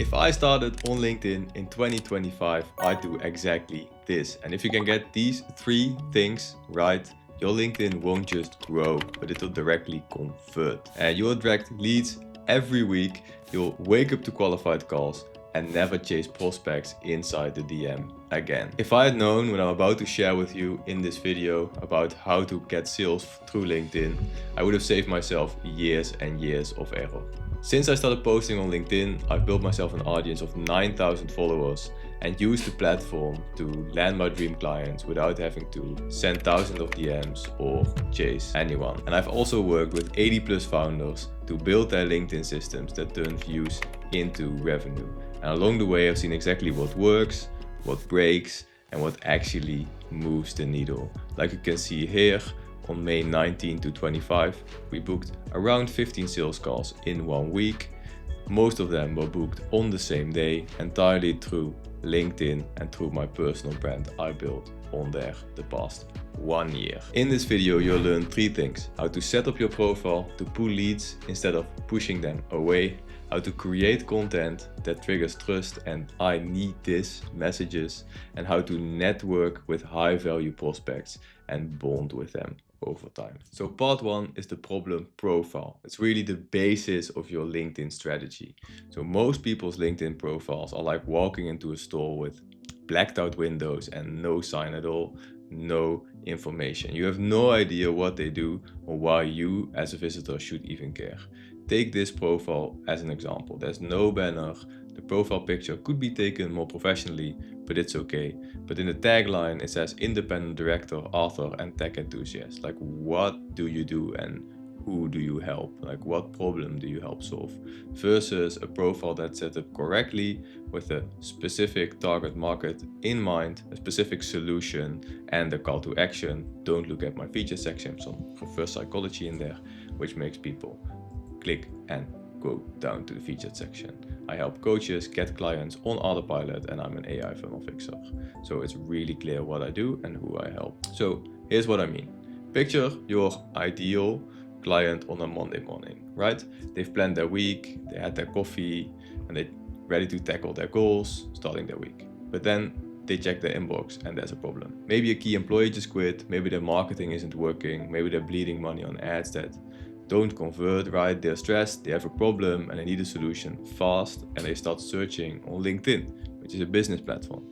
If I started on LinkedIn in 2025, I'd do exactly this. And if you can get these 3 things right, your LinkedIn won't just grow, but it'll directly convert. And you'll attract leads every week, you'll wake up to qualified calls, and never chase prospects inside the DM again. If I had known what I'm about to share with you in this video about how to get sales through LinkedIn, I would have saved myself years and years of error. Since I started posting on LinkedIn, I've built myself an audience of 9,000 followers and used the platform to land my dream clients without having to send thousands of DMs or chase anyone. And I've also worked with 80+ founders to build their LinkedIn systems that turn views into revenue. And along the way, I've seen exactly what works, what breaks, and what actually moves the needle. Like you can see here, on May 19 to 25, we booked around 15 sales calls in 1 week. Most of them were booked on the same day, entirely through LinkedIn and through my personal brand I built on there the past 1 year. In this video, you'll learn 3 things: how to set up your profile to pull leads instead of pushing them away, how to create content that triggers trust and I need this messages, and how to network with high value prospects and bond with them over time. So part 1 is the problem profile. It's really the basis of your LinkedIn strategy. So most people's LinkedIn profiles are like walking into a store with blacked out windows and no sign at all, no information. You have no idea what they do or why you as a visitor should even care. Take this profile as an example. There's no banner. The profile picture could be taken more professionally, but it's okay. But in the tagline, it says independent director, author, and tech enthusiast. Like, what do you do and who do you help? Like, what problem do you help solve? Versus a profile that's set up correctly with a specific target market in mind, a specific solution, and a call to action. Don't look at my feature section, some reverse psychology in there, which makes people click and go down to the featured section. I help coaches get clients on autopilot, and I'm an AI funnel fixer. So it's really clear what I do and who I help. So here's what I mean. Picture your ideal client on a Monday morning, right? They've planned their week, they had their coffee, and they're ready to tackle their goals, starting their week. But then they check their inbox and there's a problem. Maybe a key employee just quit, maybe their marketing isn't working, maybe they're bleeding money on ads that don't convert, right? They're stressed, they have a problem, and they need a solution fast, and they start searching on LinkedIn, which is a business platform.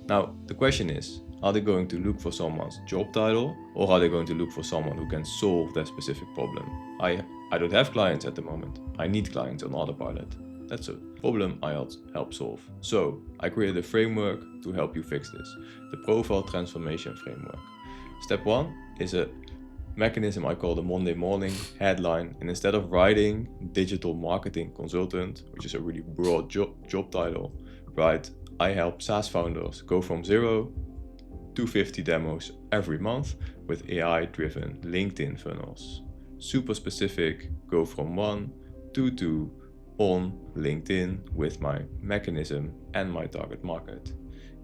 Now, the question is, are they going to look for someone's job title, or are they going to look for someone who can solve their specific problem? I don't have clients at the moment. I need clients on autopilot. That's a problem I help solve. So I created a framework to help you fix this, the Profile Transformation Framework. Step 1 is a mechanism I call the Monday morning headline, and instead of writing digital marketing consultant, which is a really broad job title, right, I help SaaS founders go from 0 to 50 demos every month with AI-driven LinkedIn funnels. Super specific, go from 1 to 2 on LinkedIn with my mechanism and my target market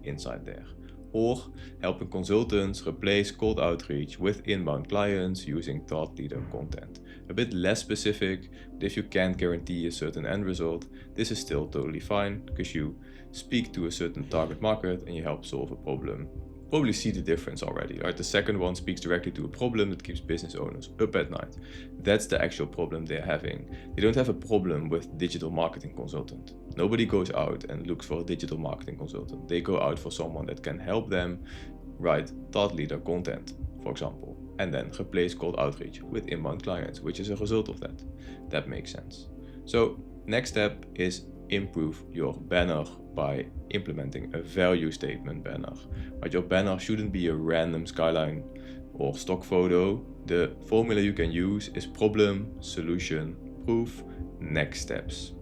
inside there. Or helping consultants replace cold outreach with inbound clients using thought leader content. A bit less specific, but if you can't guarantee a certain end result, this is still totally fine, because you speak to a certain target market and you help solve a problem. Probably see the difference already, right? The second one speaks directly to a problem that keeps business owners up at night. That's the actual problem they're having. They don't have a problem with digital marketing consultant. Nobody goes out and looks for a digital marketing consultant. They go out for someone that can help them write thought leader content, for example, and then replace cold outreach with inbound clients, which is a result of that. That makes sense. So next step is improve your banner by implementing a value statement banner. But your banner shouldn't be a random skyline or stock photo. The formula you can use is problem, solution, proof, next steps.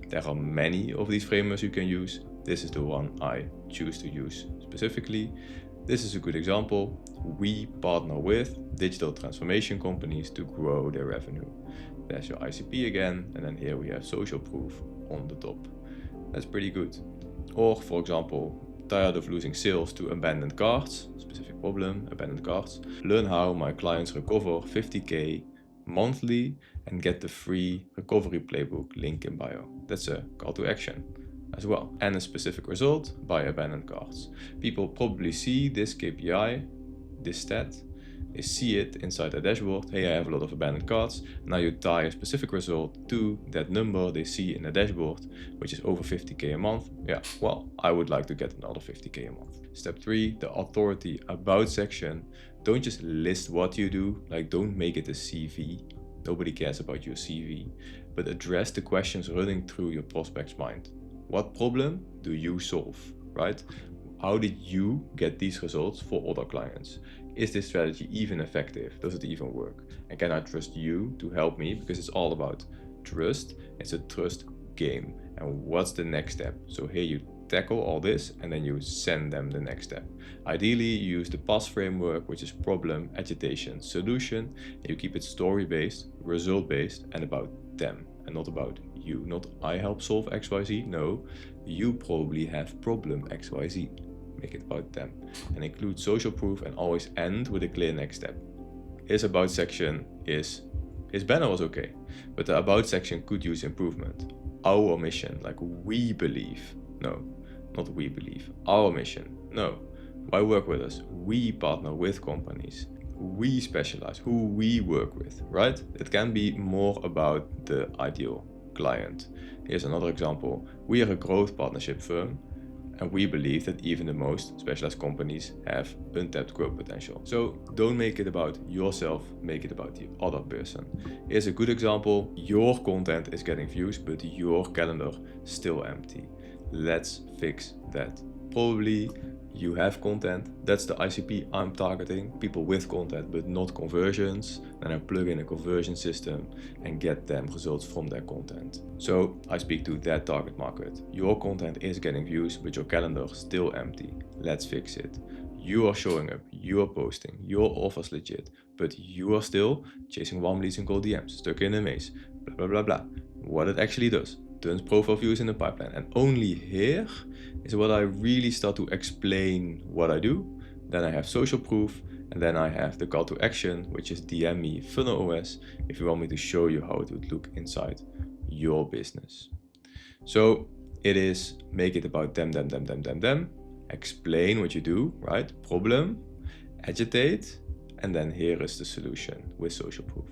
There are many of these frameworks you can use. This is the one I choose to use specifically. This is a good example. We partner with digital transformation companies to grow their revenue. There's your ICP again, and then here we have social proof on the top. That's pretty good. Or, for example, tired of losing sales to abandoned carts, specific problem, abandoned carts. Learn how my clients recover 50K monthly and get the free recovery playbook, link in bio. That's a call to action. as well, and a specific result by abandoned carts. People probably see this KPI, this stat, they see it inside a dashboard. Hey, I have a lot of abandoned carts. Now you tie a specific result to that number they see in the dashboard, which is over 50k a month. Yeah, well, I would like to get another 50k a month. Step 3, the authority about section. Don't just list what you do, like don't make it a CV. Nobody cares about your CV, but address the questions running through your prospect's mind. What problem do you solve, right? How did you get these results for other clients? Is this strategy even effective? Does it even work? And can I trust you to help me? Because it's all about trust. It's a trust game. And what's the next step? So here you tackle all this and then you send them the next step. Ideally, you use the PAS framework, which is problem, agitation, solution. And you keep it story-based, result-based, and about them, and not about you. Not I help solve XYZ. No, you probably have problem XYZ. Make it about them, and include social proof, and always end with a clear next step. His about section his banner was okay, but the about section could use improvement. Our mission, like we believe. No, not we believe. Our mission. No. Why work with us? We partner with companies. We specialize, who we work with, right? It can be more about the ideal client. Here's another example. We are a growth partnership firm, and we believe that even the most specialized companies have untapped growth potential. So don't make it about yourself, make it about the other person. Here's a good example. Your content is getting views, but your calendar still empty. Let's fix that. Probably you have content. That's the ICP I'm targeting. People with content, but not conversions. Then I plug in a conversion system and get them results from their content. So I speak to that target market. Your content is getting views, but your calendar still empty. Let's fix it. You are showing up, you are posting, your offer's legit, but you are still chasing warm leads and cold DMs, stuck in a maze, blah, blah, blah, blah. What it actually does. Turns profile views in the pipeline. And only here is what I really start to explain what I do. Then I have social proof, and then I have the call to action, which is DM me Funnel OS if you want me to show you how it would look inside your business. So it is make it about them, explain what you do, right? Problem, agitate, and then here is the solution with social proof.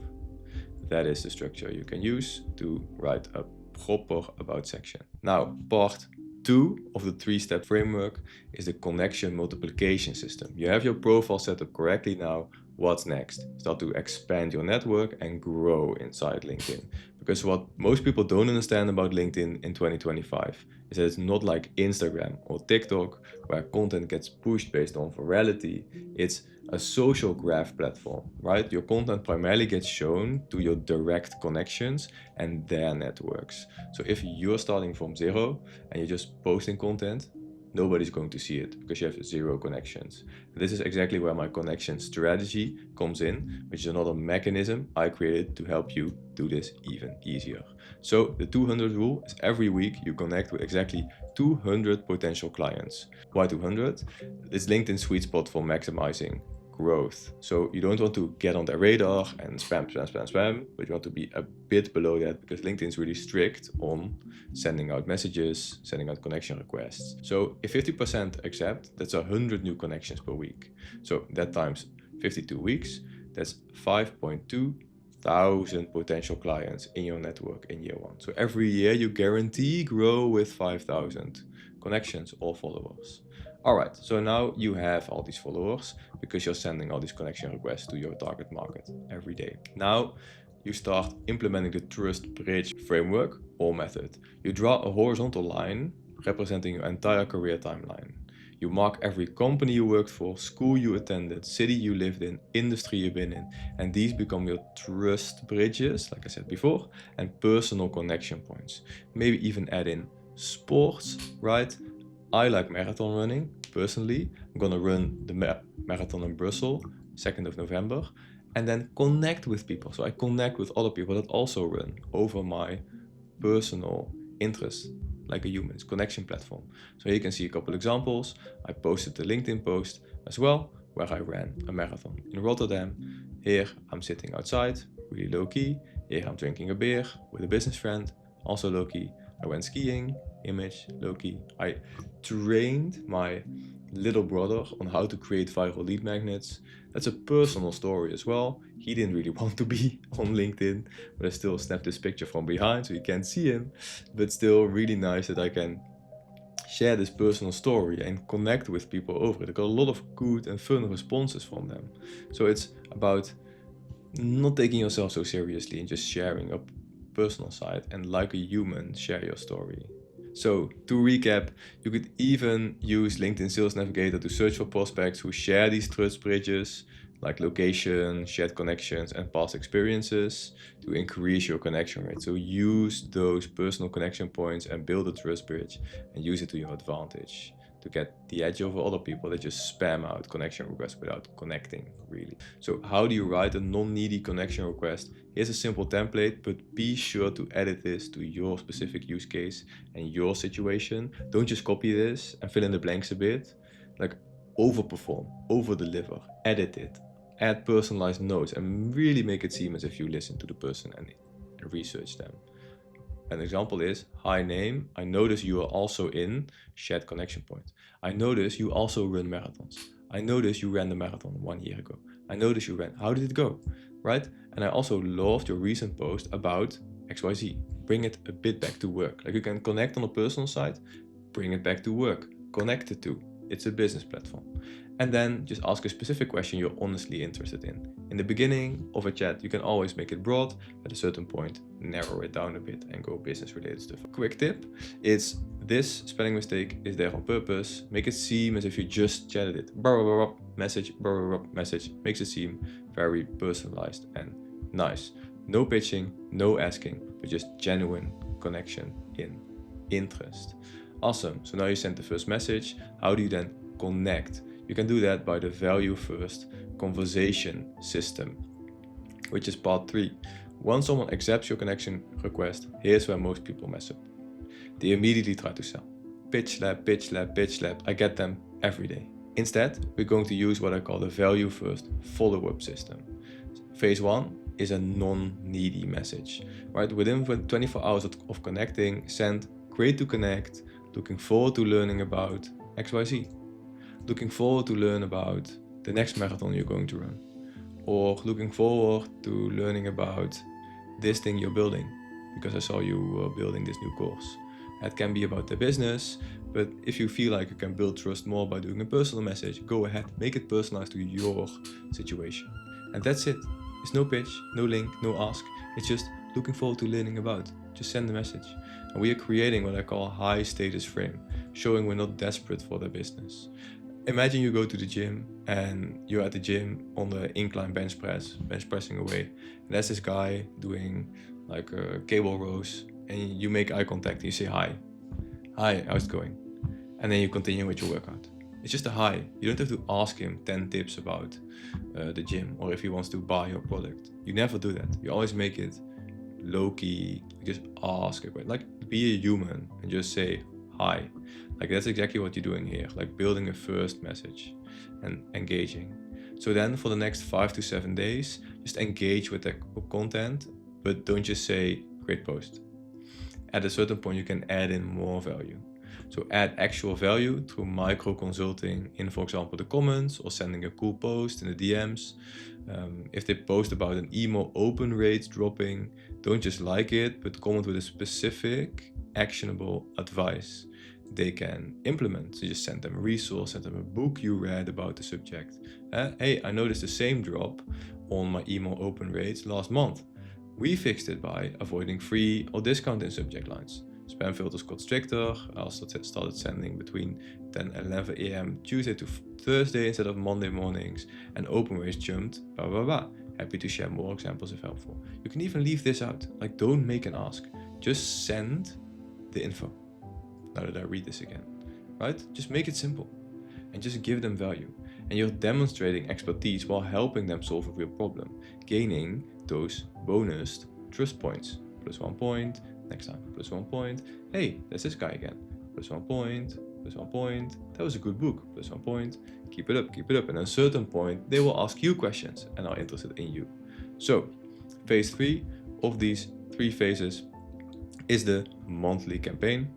That is the structure you can use to write a proper about section. Now, part 2 of the 3-step framework is the connection multiplication system. You have your profile set up correctly now. What's next? Start to expand your network and grow inside LinkedIn. Because what most people don't understand about LinkedIn in 2025 is that it's not like Instagram or TikTok where content gets pushed based on virality. It's a social graph platform, right? Your content primarily gets shown to your direct connections and their networks. So if you're starting from zero and you're just posting content, nobody's going to see it because you have 0 connections. This is exactly where my connection strategy comes in, which is another mechanism I created to help you do this even easier. So the 200 rule is every week you connect with exactly 200 potential clients. Why 200? It's LinkedIn's sweet spot for maximizing growth. So you don't want to get on their radar and spam, but you want to be a bit below that because LinkedIn is really strict on sending out messages, sending out connection requests. So if 50% accept, that's 100 new connections per week. So that times 52 weeks, that's 5.2 thousand potential clients in your network in year 1. So every year you guarantee grow with 5,000 connections or followers. Alright, so now you have all these followers because you're sending all these connection requests to your target market every day. Now you start implementing the trust bridge framework or method. You draw a horizontal line representing your entire career timeline. You mark every company you worked for, school you attended, city you lived in, industry you've been in, and these become your trust bridges, like I said before, and personal connection points. Maybe even add in sports, right? I like marathon running, personally. I'm gonna run the marathon in Brussels, 2nd of November, and then connect with people. So I connect with other people that also run over my personal interests, like a human's connection platform. So here you can see a couple examples. I posted the LinkedIn post as well, where I ran a marathon in Rotterdam. Here I'm sitting outside, really low key. Here I'm drinking a beer with a business friend, also low key. I went skiing image, low-key. I trained my little brother on how to create viral lead magnets. That's a personal story as well. He didn't really want to be on LinkedIn, but I still snapped this picture from behind so you can't see him. But still really nice that I can share this personal story and connect with people over it. I got a lot of good and fun responses from them. So it's about not taking yourself so seriously and just sharing a personal side and like a human share your story. So to recap, you could even use LinkedIn Sales Navigator to search for prospects who share these trust bridges like location, shared connections, and past experiences to increase your connection rate. So use those personal connection points and build a trust bridge and use it to your advantage to get the edge over other people that just spam out connection requests without connecting really. So how do you write a non-needy connection request? Here's a simple template, but be sure to edit this to your specific use case and your situation. Don't just copy this and fill in the blanks a bit. Like overperform, over-deliver, edit it, add personalized notes, and really make it seem as if you listen to the person and research them. An example is, hi name, I notice you are also in shared connection point. I notice you also run marathons. I notice you ran the marathon 1 year ago. I notice you ran, how did it go? Right? And I also loved your recent post about XYZ. Bring it a bit back to work. Like you can connect on the personal side, bring it back to work, connect it to. It's a business platform. And then just ask a specific question you're honestly interested in. In the beginning of a chat, you can always make it broad. At a certain point, narrow it down a bit and go business related stuff. Quick tip, it's this spelling mistake is there on purpose. Make it seem as if you just chatted it. Message, message. Makes it seem very personalized and nice. No pitching, no asking, but just genuine connection in interest. Awesome, so now you sent the first message. How do you then connect? You can do that by the value first conversation system, which is part 3. Once someone accepts your connection request, here's where most people mess up. They immediately try to sell. Pitch slap, pitch slap, pitch slap. I get them every day. Instead, we're going to use what I call the value first follow-up system. Phase 1 is a non-needy message, right? Within 24 hours of connecting, send great to connect, looking forward to learning about XYZ. Looking forward to learn about the next marathon you're going to run. Or looking forward to learning about this thing you're building because I saw you were building this new course. It can be about the business, but if you feel like you can build trust more by doing a personal message, go ahead, make it personalized to your situation. And that's it. It's no pitch, no link, no ask. It's just looking forward to learning about. Just send the message. And we are creating what I call a high status frame, showing we're not desperate for their business. Imagine you go to the gym and you're at the gym on the incline bench pressing away. And there's this guy doing like cable rows and you make eye contact and you say hi. Hi, how's it going? And then you continue with your workout. It's just a hi. You don't have to ask him 10 tips about the gym or if he wants to buy your product. You never do that. You always make it low-key. Just ask a question. Like be a human and just say hi. Like that's exactly what you're doing here, like building a first message and engaging. So then for the next 5 to 7 days, just engage with the content, but don't just say great post. At a certain point, you can add in more value. So add actual value through micro consulting in, for example, the comments or sending a cool post in the DMs. If they post about an email open rate dropping, don't just like it, but comment with a specific actionable advice they can implement. So just send them a resource, send them a book you read about the subject. Hey, I noticed the same drop on my email open rates last month. We fixed it by avoiding free or discount in subject lines. Spam filters got stricter. I also started sending between 10 and 11 a.m. Tuesday to Thursday instead of Monday mornings, and open rates jumped, blah blah blah. Happy to share more examples if helpful. You can even leave this out, like don't make an ask. Just send the info. Now that I read this again, right? Just make it simple and just give them value. And you're demonstrating expertise while helping them solve a real problem, gaining those bonus trust points. +1 point, next time, +1 point. Hey, there's this guy again. +1 point, +1 point. That was a good book, +1 point. Keep it up, keep it up. And at a certain point, they will ask you questions and are interested in you. So, phase 3 of these 3 phases is the monthly campaign.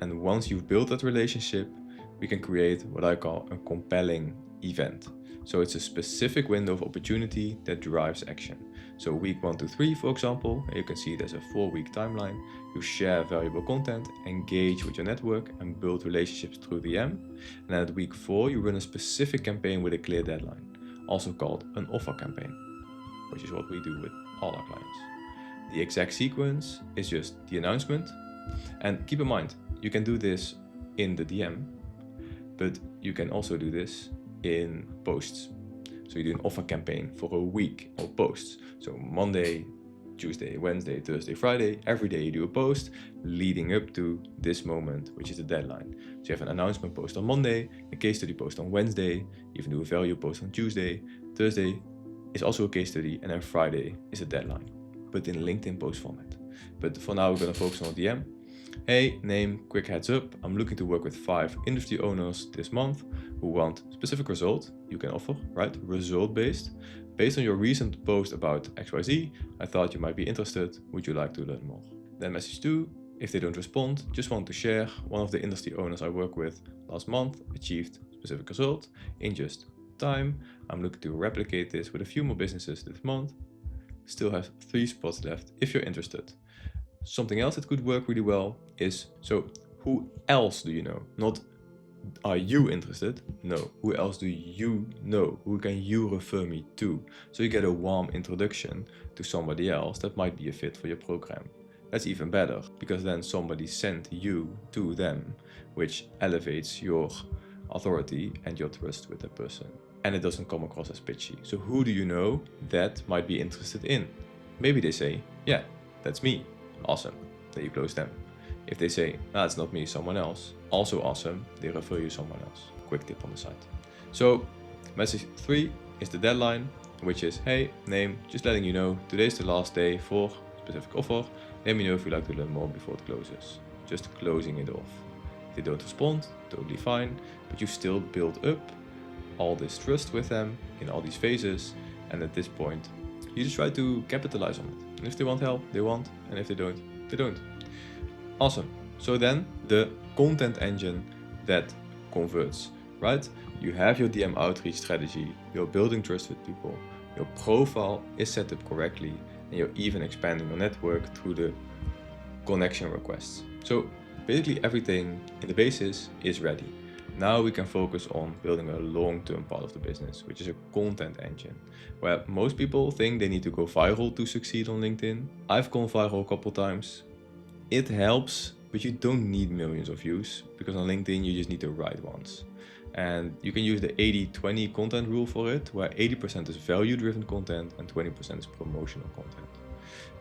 And once you've built that relationship, we can create what I call a compelling event. So it's a specific window of opportunity that drives action. So week 1 to 3, for example, you can see there's a 4-week timeline. You share valuable content, engage with your network, and build relationships through DM. And then at week 4, you run a specific campaign with a clear deadline, also called an offer campaign, which is what we do with all our clients. The exact sequence is just the announcement. And keep in mind, you can do this in the DM, but you can also do this in posts. So you do an offer campaign for a week of posts. So Monday, Tuesday, Wednesday, Thursday, Friday, every day you do a post leading up to this moment, which is the deadline. So you have an announcement post on Monday, a case study post on Wednesday, you can do a value post on Tuesday, Thursday is also a case study, and then Friday is a deadline, but in LinkedIn post format. But for now, we're going to focus on DM. Hey, name, quick heads up, I'm looking to work with 5 industry owners this month who want specific result you can offer, right? Result based. Based on your recent post about XYZ, I thought you might be interested. Would you like to learn more? Then message 2, if they don't respond, just want to share. One of the industry owners I work with last month achieved specific result in just time. I'm looking to replicate this with a few more businesses this month. Still have 3 spots left if you're interested. Something else that could work really well is, so who else do you know? Not are you interested? No. Who else do you know? Who can you refer me to? So you get a warm introduction to somebody else that might be a fit for your program. That's even better, because then somebody sent you to them, which elevates your authority and your trust with that person. And it doesn't come across as pitchy. So who do you know that might be interested in? Maybe they say, yeah, that's me. Awesome. Then you close them. If they say, it's not me, someone else, also awesome, they refer you someone else. Quick tip on the side. So message 3 is the deadline, which is, hey, name, just letting you know, today's the last day for specific offer. Let me know if you'd like to learn more before it closes. Just closing it off. If they don't respond, totally fine, but you still build up all this trust with them in all these phases, and at this point, you just try to capitalize on it. And if they want help, they want, and if they don't, they don't. Awesome. So then the content engine that converts, right? You have your DM outreach strategy, you're building trust with people, your profile is set up correctly, and you're even expanding your network through the connection requests. So basically everything in the basis is ready. Now we can focus on building a long-term part of the business, which is a content engine, where most people think they need to go viral to succeed on LinkedIn. I've gone viral a couple times. It helps, but you don't need millions of views, because on LinkedIn you just need the right ones. And you can use the 80-20 content rule for it, where 80% is value-driven content and 20% is promotional content.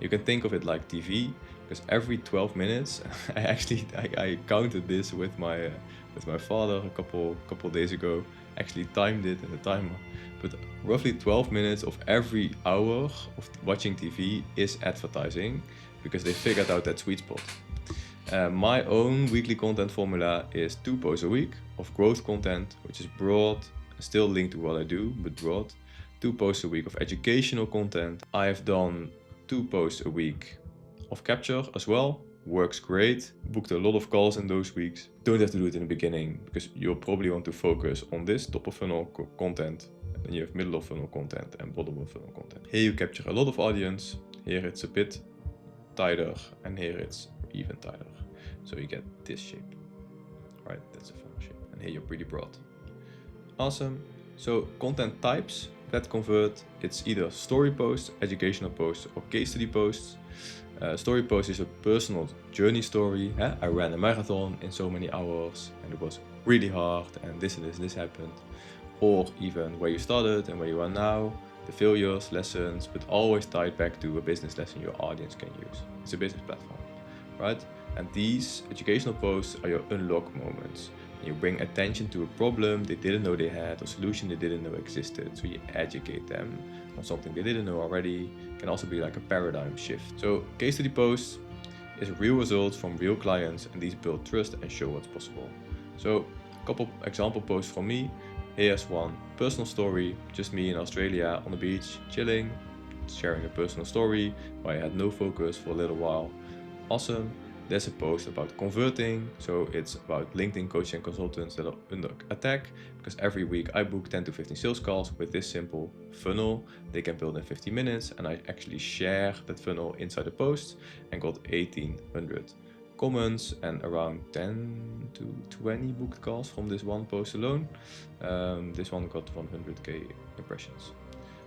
You can think of it like TV, because every 12 minutes, I counted this with my father a couple days ago, actually timed it in the timer, but roughly 12 minutes of every hour of watching TV is advertising, because they figured out that sweet spot. My own weekly content formula is 2 posts a week of growth content, which is broad, still linked to what I do, but broad. 2 posts a week of educational content. I have done 2 posts a week of capture as well. Works great. Booked a lot of calls in those weeks. Don't have to do it in the beginning, because you'll probably want to focus on this top of funnel content. And then you have middle of funnel content and bottom of funnel content. Here you capture a lot of audience. Here it's a bit tighter, and here it's even tighter. So you get this shape, right? That's a funnel shape. And here you're pretty broad. Awesome. So content types that convert, it's either story posts, educational posts, or case study posts. Story post is a personal journey story. I ran a marathon in so many hours and it was really hard, and this happened. Or even where you started and where you are now, the failures, lessons, but always tied back to a business lesson your audience can use. It's a business platform, right? And these educational posts are your unlock moments. You bring attention to a problem they didn't know they had, or solution they didn't know existed. So you educate them on something they didn't know already. It can also be like a paradigm shift. So case study posts is real results from real clients, and these build trust and show what's possible. So a couple example posts from me. Here's one personal story, just me in Australia on the beach, chilling, sharing a personal story where I had no focus for a little while. Awesome. there's a post about converting. So it's about LinkedIn coaches and consultants that are under attack, because every week I book 10 to 15 sales calls with this simple funnel they can build in 50 minutes. And I actually share that funnel inside the post and got 1800 comments and around 10 to 20 booked calls from this one post alone. This one got 100k impressions.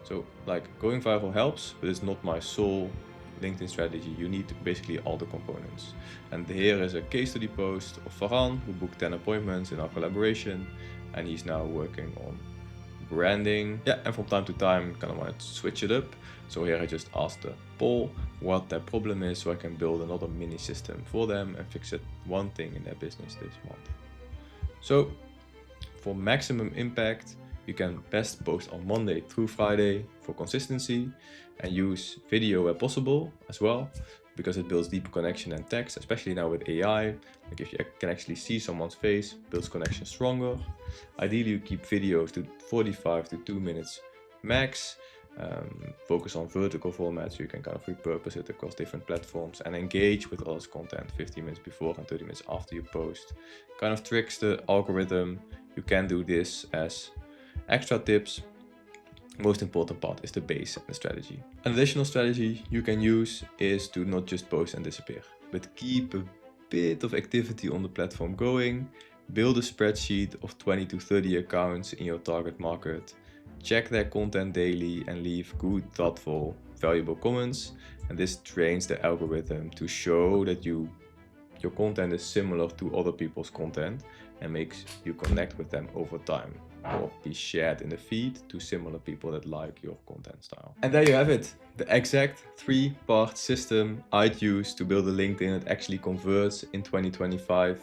So like, going viral helps, but it's not my sole LinkedIn strategy. You need basically all the components. And here is a case study post of Verhagen, who booked 10 appointments in our collaboration, and he's now working on branding. Yeah, and from time to time kind of want to switch it up. So here I just asked the poll what their problem is, so I can build another mini system for them and fix it one thing in their business this month. So for maximum impact, you can best post on Monday through Friday for consistency, and use video where possible as well, because it builds deeper connection than text, especially now with AI. Like, if you can actually see someone's face, builds connection stronger. Ideally, you keep videos to 45 to 2 minutes max. Focus on vertical formats so you can kind of repurpose it across different platforms, and engage with others' content 15 minutes before and 30 minutes after you post. Kind of tricks the algorithm. You can do this as extra tips. Most important part is the base and the strategy. An additional strategy you can use is to not just post and disappear, but keep a bit of activity on the platform going. Build a spreadsheet of 20 to 30 accounts in your target market. Check their content daily and leave good, thoughtful, valuable comments. And this trains the algorithm to show that your content is similar to other people's content and makes you connect with them over time, or be shared in the feed to similar people that like your content style. And there you have it, the exact 3-part system I'd use to build a LinkedIn that actually converts in 2025.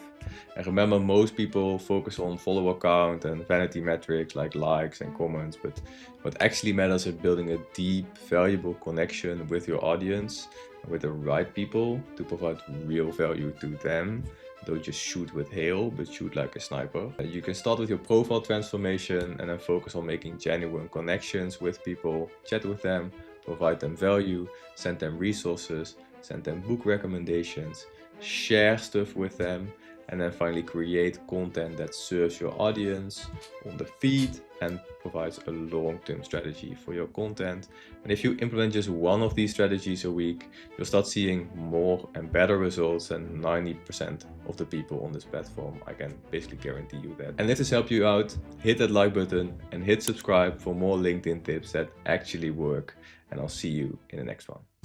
And remember, most people focus on follower count and vanity metrics like likes and comments, but what actually matters is building a deep, valuable connection with your audience, with the right people to provide real value to them. Don't just shoot with hail, but shoot like a sniper. You can start with your profile transformation and then focus on making genuine connections with people, chat with them, provide them value, send them resources, send them book recommendations, share stuff with them, and then finally create content that serves your audience on the feed and provides a long-term strategy for your content. And if you implement just one of these strategies a week, you'll start seeing more and better results than 90% of the people on this platform. I can basically guarantee you that. And if this helped you out, hit that like button and hit subscribe for more LinkedIn tips that actually work. And I'll see you in the next one.